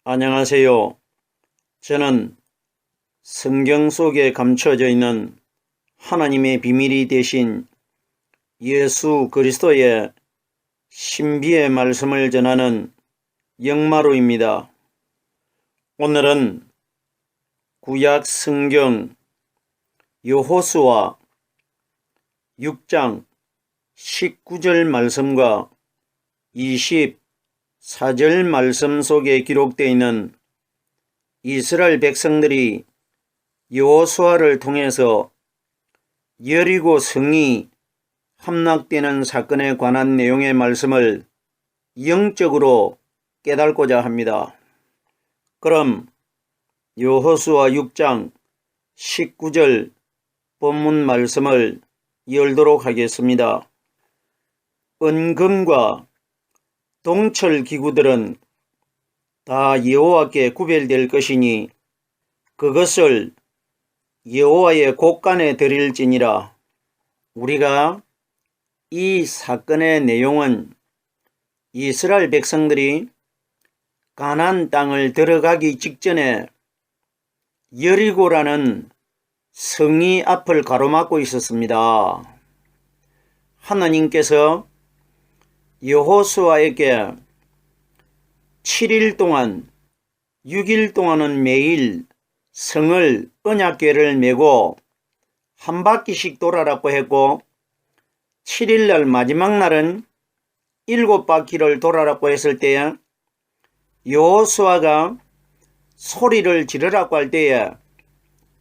안녕하세요. 저는 성경 속에 감춰져 있는 하나님의 비밀이 되신 예수 그리스도의 신비의 말씀을 전하는 영마루입니다. 오늘은 구약 성경 여호수아 6장 19절 말씀과 24절 말씀 속에 기록되어 있는 이스라엘 백성들이 여호수아를 통해서 여리고 성이 함락되는 사건에 관한 내용의 말씀을 영적으로 깨닫고자 합니다. 그럼 여호수아 6장 19절 본문 말씀을 열도록 하겠습니다. 은금과 동철 기구들은 다 여호와께 구별될 것이니 그것을 여호와의 곳간에 드릴지니라. 우리가 이 사건의 내용은 이스라엘 백성들이 가나안 땅을 들어가기 직전에 여리고라는 성이 앞을 가로막고 있었습니다. 하나님께서 여호수아에게 7일 동안 6일 동안은 매일 성을 언약궤를 메고 한 바퀴씩 돌아라고 했고 7일날 마지막 날은 7바퀴를 돌아라고 했을 때에 여호수아가 소리를 지르라고 할 때에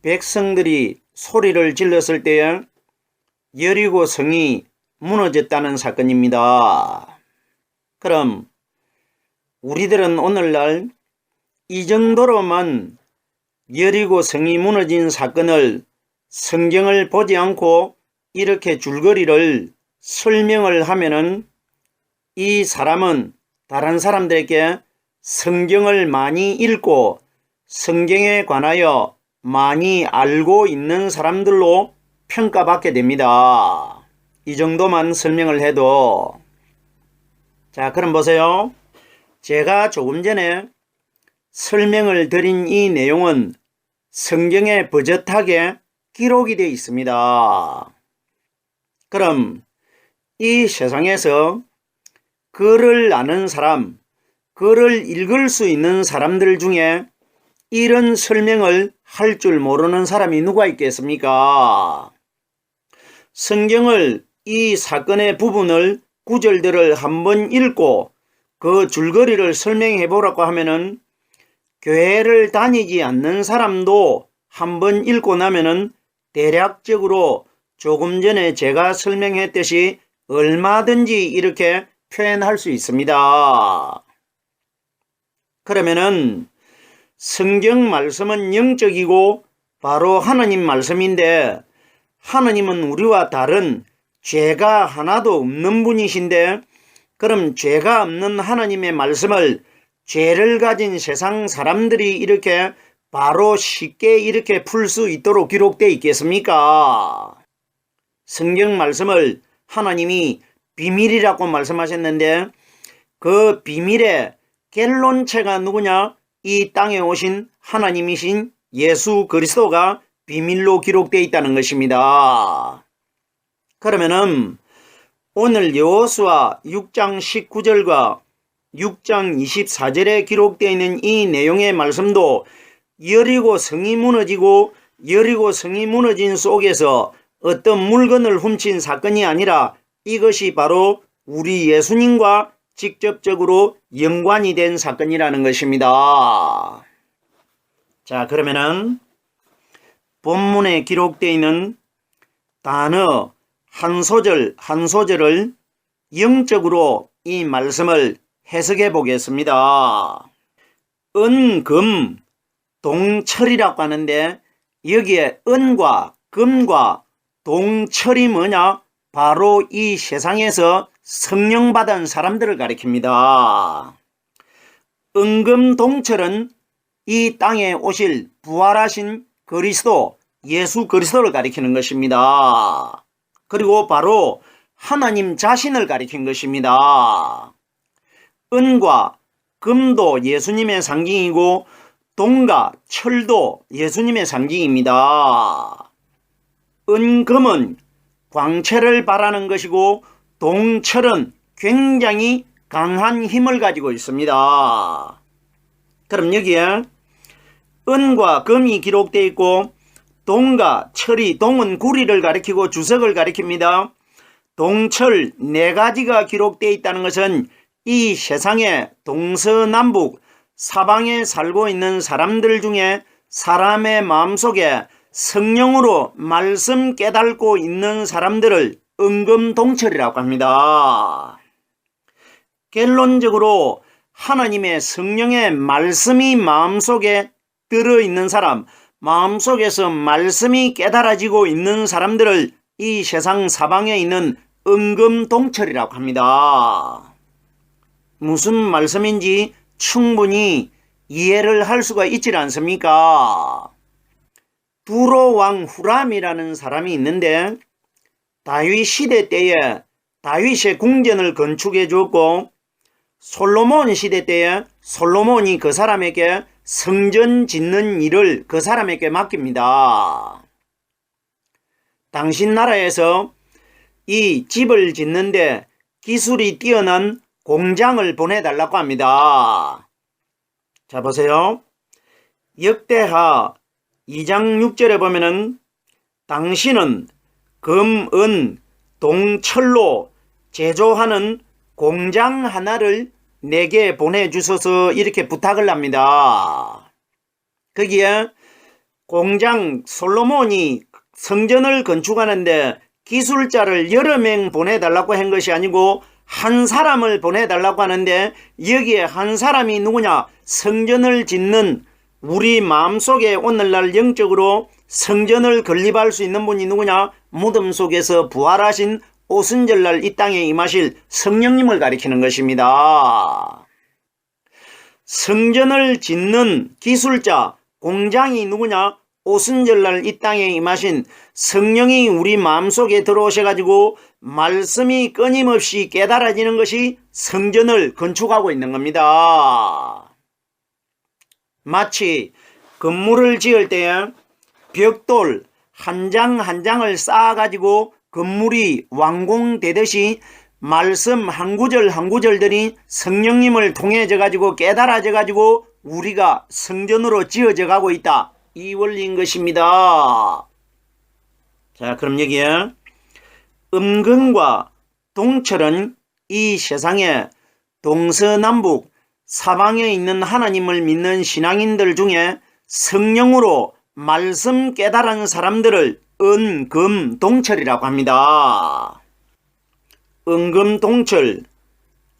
백성들이 소리를 질렀을 때에 여리고 성이 무너졌다는 사건입니다. 그럼 우리들은 오늘날 이 정도로만 여리고 성이 무너진 사건을 성경을 보지 않고 이렇게 줄거리를 설명을 하면은 이 사람은 다른 사람들에게 성경을 많이 읽고 성경에 관하여 많이 알고 있는 사람들로 평가받게 됩니다. 이 정도만 설명을 해도. 자, 그럼 보세요. 제가 조금 전에 설명을 드린 이 내용은 성경에 버젓하게 기록이 되어 있습니다. 그럼 이 세상에서 글을 아는 사람, 글을 읽을 수 있는 사람들 중에 이런 설명을 할 줄 모르는 사람이 누가 있겠습니까? 성경을 이 사건의 부분을 구절들을 한번 읽고 그 줄거리를 설명해 보라고 하면은 교회를 다니지 않는 사람도 한번 읽고 나면은 대략적으로 조금 전에 제가 설명했듯이 얼마든지 이렇게 표현할 수 있습니다. 그러면은 성경 말씀은 영적이고 바로 하나님 말씀인데 하나님은 우리와 다른 죄가 하나도 없는 분이신데 그럼 죄가 없는 하나님의 말씀을 죄를 가진 세상 사람들이 이렇게 바로 쉽게 이렇게 풀 수 있도록 기록되어 있겠습니까? 성경 말씀을 하나님이 비밀이라고 말씀하셨는데 그 비밀의 결론체가 누구냐? 이 땅에 오신 하나님이신 예수 그리스도가 비밀로 기록되어 있다는 것입니다. 그러면은 오늘 여호수아 6장 19절과 6장 24절에 기록되어 있는 이 내용의 말씀도 여리고 성이 무너지고 여리고 성이 무너진 속에서 어떤 물건을 훔친 사건이 아니라 이것이 바로 우리 예수님과 직접적으로 연관이 된 사건이라는 것입니다. 자, 그러면은 본문에 기록되어 있는 단어 한 소절 한 소절을 영적으로 이 말씀을 해석해 보겠습니다. 은금 동철이라고 하는데 여기에 은과 금과 동철이 뭐냐? 바로 이 세상에서 성령 받은 사람들을 가리킵니다. 은금 동철은 이 땅에 오실 부활하신 그리스도 예수 그리스도를 가리키는 것입니다. 그리고 바로 하나님 자신을 가리킨 것입니다. 은과 금도 예수님의 상징이고 동과 철도 예수님의 상징입니다. 은금은 광채를 발하는 것이고 동철은 굉장히 강한 힘을 가지고 있습니다. 그럼 여기에 은과 금이 기록되어 있고 동과 철이, 동은 구리를 가리키고 주석을 가리킵니다. 동철 네 가지가 기록되어 있다는 것은 이 세상에 동서남북 사방에 살고 있는 사람들 중에 사람의 마음속에 성령으로 말씀 깨닫고 있는 사람들을 은금동철이라고 합니다. 결론적으로 하나님의 성령의 말씀이 마음속에 들어있는 사람, 마음속에서 말씀이 깨달아지고 있는 사람들을 이 세상 사방에 있는 은금동철이라고 합니다. 무슨 말씀인지 충분히 이해를 할 수가 있지 않습니까? 두로 왕 후람이라는 사람이 있는데 다윗 시대 때에 다윗의 궁전을 건축해 주었고 솔로몬 시대 때에 솔로몬이 그 사람에게 성전 짓는 일을 그 사람에게 맡깁니다. 당신 나라에서 이 집을 짓는데 기술이 뛰어난 공장을 보내달라고 합니다. 자, 보세요. 역대하 2장 6절에 보면은 당신은 금, 은, 동, 철로 제조하는 공장 하나를 내게 보내주소서 이렇게 부탁을 합니다. 거기에 공장 솔로몬이 성전을 건축하는데 기술자를 여러 명 보내달라고 한 것이 아니고 한 사람을 보내달라고 하는데 여기에 한 사람이 누구냐? 성전을 짓는 우리 마음속에 오늘날 영적으로 성전을 건립할 수 있는 분이 누구냐? 무덤 속에서 부활하신 오순절날 이 땅에 임하실 성령님을 가리키는 것입니다. 성전을 짓는 기술자, 공장이 누구냐? 오순절날 이 땅에 임하신 성령이 우리 마음속에 들어오셔가지고 말씀이 끊임없이 깨달아지는 것이 성전을 건축하고 있는 겁니다. 마치 건물을 지을 때에 벽돌 한 장 한 장을 쌓아가지고 건물이 완공되듯이 말씀 한 구절 한 구절들이 성령님을 통해져 가지고 깨달아져 가지고 우리가 성전으로 지어져 가고 있다. 이 원리인 것입니다. 자, 그럼 여기에 음금과 동철은 이 세상에 동서남북 사방에 있는 하나님을 믿는 신앙인들 중에 성령으로 말씀 깨달은 사람들을 은금동철이라고 합니다. 은금동철,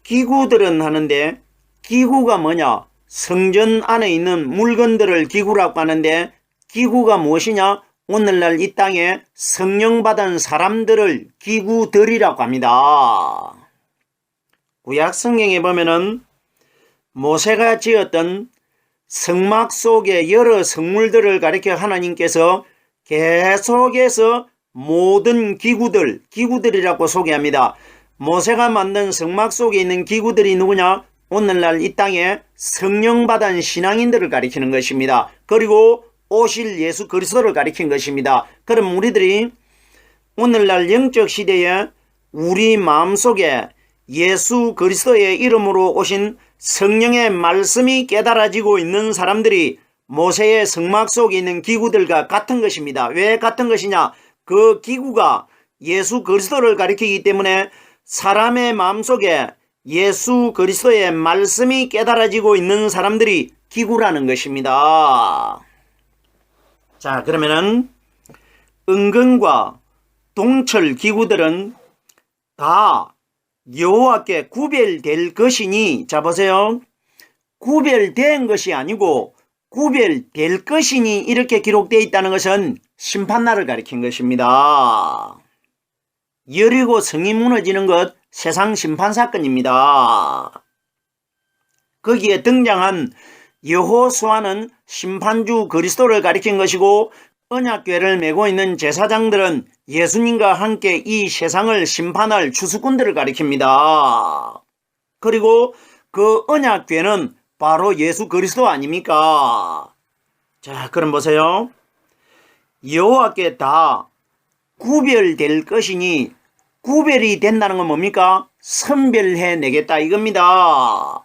기구들은 하는데 기구가 뭐냐? 성전 안에 있는 물건들을 기구라고 하는데 기구가 무엇이냐? 오늘날 이 땅에 성령 받은 사람들을 기구들이라고 합니다. 구약 성경에 보면은 모세가 지었던 성막 속의 여러 성물들을 가리켜 하나님께서 계속해서 모든 기구들이라고 소개합니다. 모세가 만든 성막 속에 있는 기구들이 누구냐? 오늘날 이 땅에 성령 받은 신앙인들을 가리키는 것입니다. 그리고 오실 예수 그리스도를 가리킨 것입니다. 그럼 우리들이 오늘날 영적 시대에 우리 마음속에 예수 그리스도의 이름으로 오신 성령의 말씀이 깨달아지고 있는 사람들이 모세의 성막 속에 있는 기구들과 같은 것입니다. 왜 같은 것이냐? 그 기구가 예수 그리스도를 가리키기 때문에 사람의 마음속에 예수 그리스도의 말씀이 깨달아지고 있는 사람들이 기구라는 것입니다. 자, 그러면은 은근과 동철 기구들은 다 여호와께 구별될 것이니, 자 보세요. 구별된 것이 아니고 구별될 것이니 이렇게 기록되어 있다는 것은 심판날을 가리킨 것입니다. 여리고 성이 무너지는 것 세상 심판 사건입니다. 거기에 등장한 여호수아는 심판주 그리스도를 가리킨 것이고 언약궤를 메고 있는 제사장들은 예수님과 함께 이 세상을 심판할 주수꾼들을 가리킵니다. 그리고 그 언약궤는 바로 예수 그리스도 아닙니까? 자, 그럼 보세요. 여호와께 다 구별될 것이니 구별이 된다는 건 뭡니까? 선별해 내겠다 이겁니다.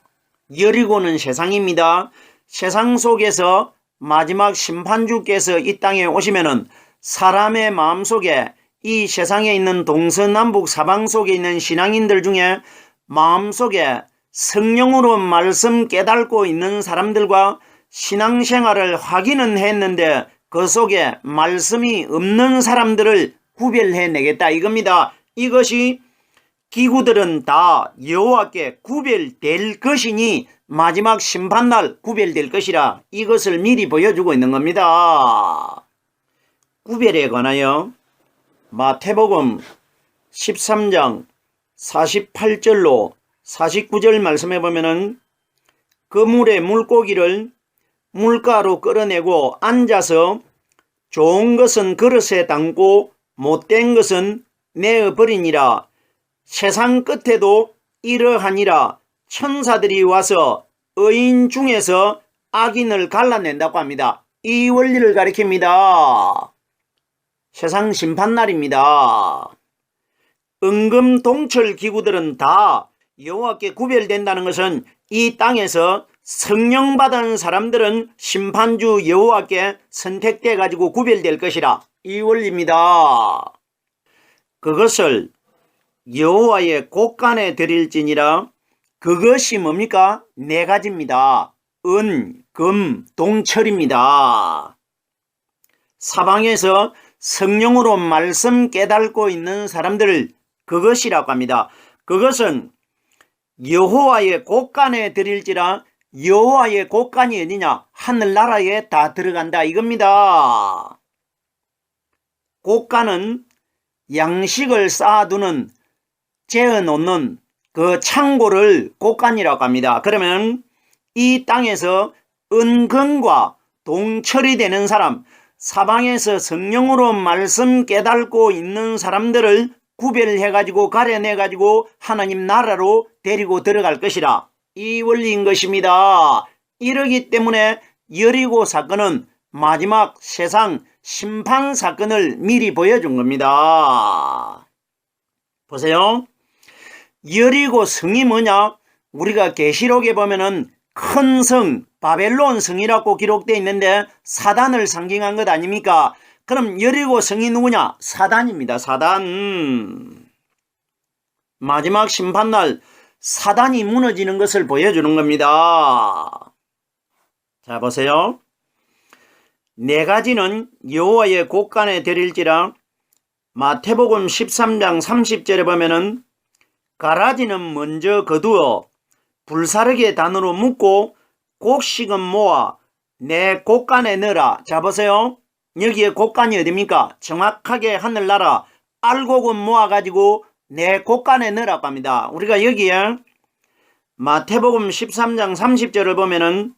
여리고는 세상입니다. 세상 속에서 마지막 심판주께서 이 땅에 오시면은 사람의 마음속에 이 세상에 있는 동서남북 사방 속에 있는 신앙인들 중에 마음속에 성령으로 말씀 깨닫고 있는 사람들과 신앙생활을 하기는 했는데 그 속에 말씀이 없는 사람들을 구별해 내겠다 이겁니다. 이것이 기구들은 다 여호와께 구별될 것이니 마지막 심판날 구별될 것이라 이것을 미리 보여주고 있는 겁니다. 구별에 관하여 마태복음 13장 48절로 49절 말씀해 보면은 그물에 물고기를 물가로 끌어내고 앉아서 좋은 것은 그릇에 담고 못된 것은 내어버리니라. 세상 끝에도 이러하니라. 천사들이 와서 의인 중에서 악인을 갈라낸다고 합니다. 이 원리를 가리킵니다. 세상 심판날입니다. 은금 동철 기구들은 다 여호와께 구별된다는 것은 이 땅에서 성령 받은 사람들은 심판주 여호와께 선택돼 가지고 구별될 것이라 이 원리입니다. 그것을 여호와의 곳간에 드릴지니라. 그것이 뭡니까? 네 가지입니다. 은, 금, 동철입니다. 사방에서 성령으로 말씀 깨닫고 있는 사람들을 그것이라고 합니다. 그것은 여호와의 곳간에 드릴지라. 여호와의 곳간이 어디냐? 하늘나라에 다 들어간다 이겁니다. 곳간은 양식을 쌓아두는 재어놓는 그 창고를 곳간이라고 합니다. 그러면 이 땅에서 은근과 동철이 되는 사람, 사방에서 성령으로 말씀 깨닫고 있는 사람들을 구별해가지고 가려내가지고 하나님 나라로 데리고 들어갈 것이라 이 원리인 것입니다. 이러기 때문에 여리고 사건은 마지막 세상 심판 사건을 미리 보여준 겁니다. 보세요. 여리고 성이 뭐냐? 우리가 계시록에 보면은 큰 성, 바벨론 성이라고 기록되어 있는데 사단을 상징한 것 아닙니까? 그럼 여리고 성이 누구냐? 사단입니다. 사단. 마지막 심판날 사단이 무너지는 것을 보여주는 겁니다. 자, 보세요. 네 가지는 여호와의 곳간에 드릴지라. 마태복음 13장 30절에 보면은 가라지는 먼저 거두어 불사르게 단으로 묶고 곡식은 모아 내 곳간에 넣으라. 자, 보세요. 여기에 곳간이 어딥니까? 정확하게 하늘나라 알곡은 모아가지고 내 곳간에 넣으라고 합니다. 우리가 여기에 마태복음 13장 30절을 보면은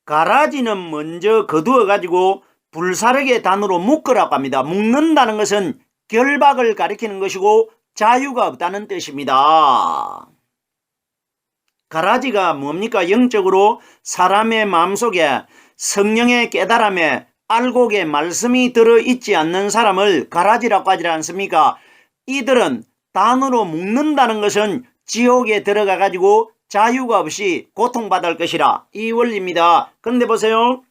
가라지는 먼저 거두어 가지고 불사르게 단으로 묶으라고 합니다. 묶는다는 것은 결박을 가리키는 것이고 자유가 없다는 뜻입니다. 가라지가 뭡니까? 영적으로 사람의 마음속에 성령의 깨달음에 알곡의 말씀이 들어있지 않는 사람을 가라지라고 하지 않습니까? 이들은 단으로 묶는다는 것은 지옥에 들어가 가지고 자유가 없이 고통받을 것이라 이 원리입니다. 그런데 보세요.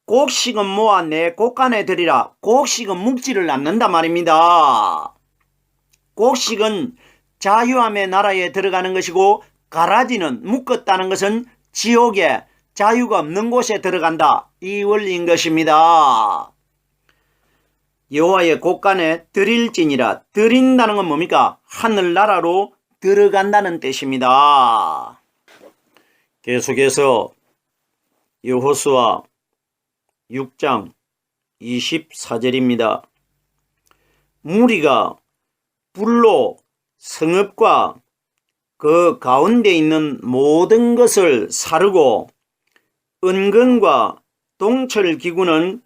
곡식은 모아 내 곳간에 드리라. 곡식은 묶지를 않는단 말입니다. 곡식은 자유함의 나라에 들어가는 것이고 가라지는 묶었다는 것은 지옥에 자유가 없는 곳에 들어간다. 이 원리인 것입니다. 여호와의 곳간에 드릴지니라. 드린다는 건 뭡니까? 하늘나라로 들어간다는 뜻입니다. 계속해서 여호수아 6장 24절입니다. 무리가 불로 성읍과 그 가운데 있는 모든 것을 사르고 은근과 동철 기구는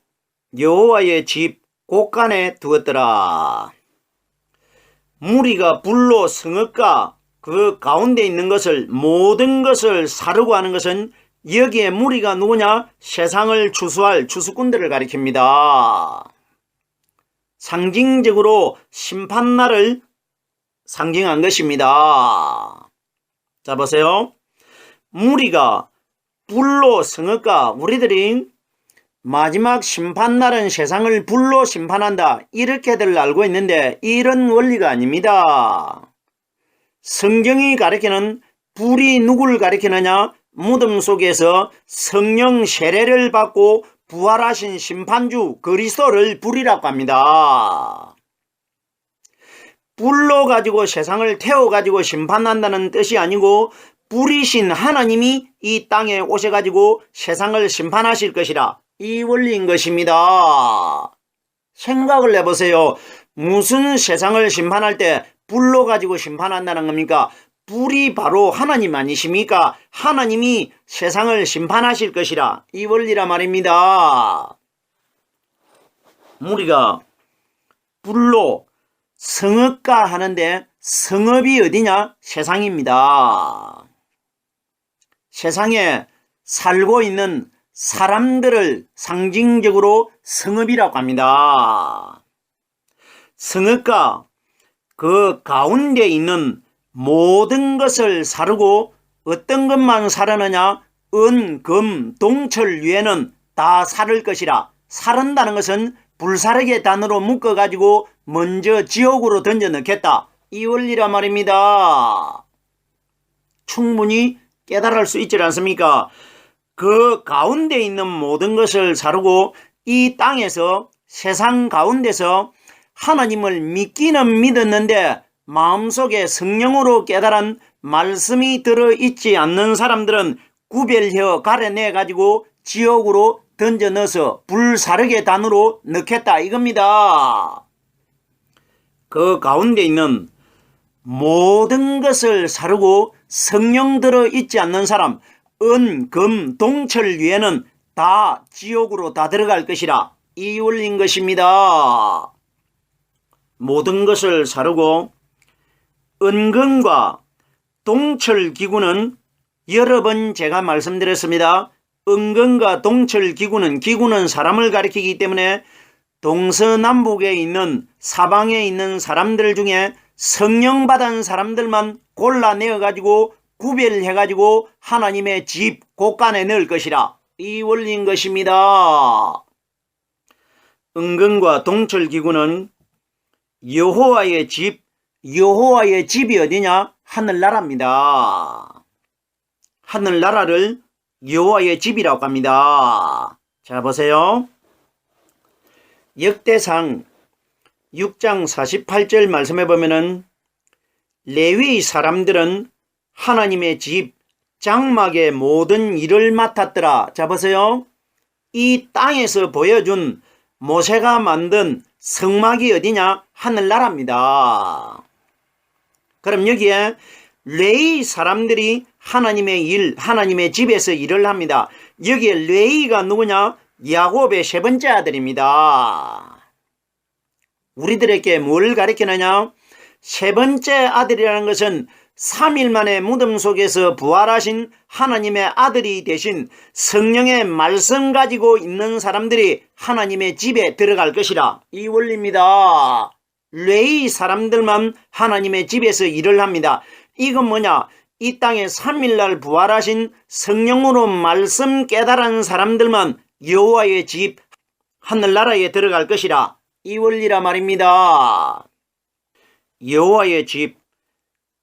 여호와의 집 곳간에 두었더라. 무리가 불로 성읍과 그 가운데 있는 것을 모든 것을 사르고 하는 것은 여기에 무리가 누구냐? 세상을 추수할 추수꾼들을 가리킵니다. 상징적으로 심판날을 상징한 것입니다. 자 보세요. 무리가 불로 성읍과 우리들이 마지막 심판날은 세상을 불로 심판한다 이렇게들 알고 있는데 이런 원리가 아닙니다. 성경이 가리키는 불이 누구를 가리키느냐? 무덤 속에서 성령 세례를 받고 부활하신 심판주 그리스도를 불이라고 합니다. 불로 가지고 세상을 태워가지고 심판한다는 뜻이 아니고 불이신 하나님이 이 땅에 오셔가지고 세상을 심판하실 것이라 이 원리인 것입니다. 생각을 해보세요. 무슨 세상을 심판할 때 불로 가지고 심판한다는 겁니까? 불이 바로 하나님 아니십니까? 하나님이 세상을 심판하실 것이라 이 원리라 말입니다. 우리가 불로 성읍가 하는데 성읍이 어디냐? 세상입니다. 세상에 살고 있는 사람들을 상징적으로 성읍이라고 합니다. 성읍가 그 가운데 있는 모든 것을 사르고 어떤 것만 사르느냐? 은, 금, 동철 위에는 다 사를 것이라. 사른다는 것은 불사르게 단으로 묶어가지고 먼저 지옥으로 던져 넣겠다. 이 원리라 말입니다. 충분히 깨달을 수 있지 않습니까? 그 가운데 있는 모든 것을 사르고 이 땅에서 세상 가운데서 하나님을 믿기는 믿었는데 마음속에 성령으로 깨달은 말씀이 들어있지 않는 사람들은 구별해 가려내가지고 지옥으로 던져 넣어서 불사르게 단으로 넣겠다 이겁니다. 그 가운데 있는 모든 것을 사르고 성령 들어있지 않는 사람 은, 금, 동철 위에는 다 지옥으로 다 들어갈 것이라 이 원리인 것입니다. 모든 것을 사르고 은금과 동철 기구는 여러 번 제가 말씀드렸습니다. 은금과 동철 기구는 사람을 가리키기 때문에 동서남북에 있는 사방에 있는 사람들 중에 성령 받은 사람들만 골라내어 가지고 구별해 가지고 하나님의 집 곳간에 넣을 것이라 이 원리인 것입니다. 은금과 동철 기구는 여호와의 집이 어디냐? 하늘나라입니다. 하늘나라를 여호와의 집이라고 합니다. 자 보세요. 역대상 6장 48절 말씀해 보면은 레위 사람들은 하나님의 집 장막의 모든 일을 맡았더라. 자 보세요. 이 땅에서 보여준 모세가 만든 성막이 어디냐? 하늘나라입니다. 그럼 여기에 레위 사람들이 하나님의 일, 하나님의 집에서 일을 합니다. 여기에 레위가 누구냐? 야곱의 세 번째 아들입니다. 우리들에게 뭘 가리키느냐? 세 번째 아들이라는 것은 3일 만에 무덤 속에서 부활하신 하나님의 아들이 되신 성령의 말씀 가지고 있는 사람들이 하나님의 집에 들어갈 것이라 이 원리입니다. 레위 사람들만 하나님의 집에서 일을 합니다. 이건 뭐냐? 이 땅에 3일날 부활하신 성령으로 말씀 깨달은 사람들만 여호와의 집 하늘나라에 들어갈 것이라 이 원리라 말입니다. 여호와의 집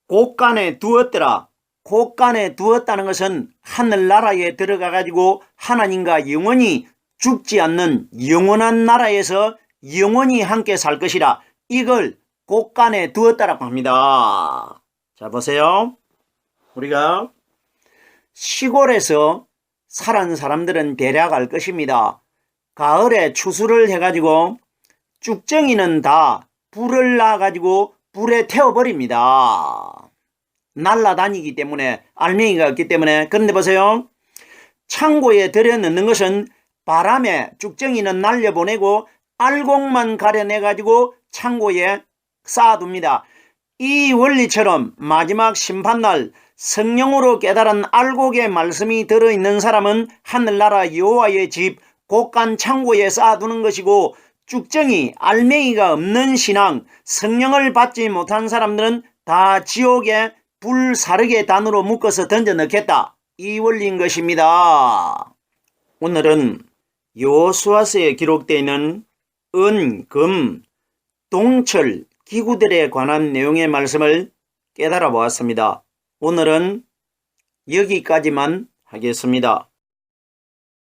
곳간에 두었더라. 곳간에 두었다는 것은 하늘나라에 들어가 가지고 하나님과 영원히 죽지 않는 영원한 나라에서 영원히 함께 살 것이라 이걸 곳간에 두었다라고 합니다. 자 보세요. 우리가 시골에서 살은 사람들은 대략 알 것입니다. 가을에 추수를 해가지고 쭉정이는 다 불을 놔가지고 불에 태워버립니다. 날아다니기 때문에 알맹이가 없기 때문에. 그런데 보세요. 창고에 들여넣는 것은 바람에 쭉정이는 날려보내고 알곡만 가려내가지고 창고에 쌓아둡니다. 이 원리처럼 마지막 심판날 성령으로 깨달은 알곡의 말씀이 들어있는 사람은 하늘나라 여호와의 집 곳간 창고에 쌓아두는 것이고, 쭉정이 알맹이가 없는 신앙, 성령을 받지 못한 사람들은 다 지옥에 불사르게 단으로 묶어서 던져 넣겠다, 이 원리인 것입니다. 오늘은 여호수아서에 기록되어 있는 은, 금, 동철, 기구들에 관한 내용의 말씀을 깨달아 보았습니다. 오늘은 여기까지만 하겠습니다.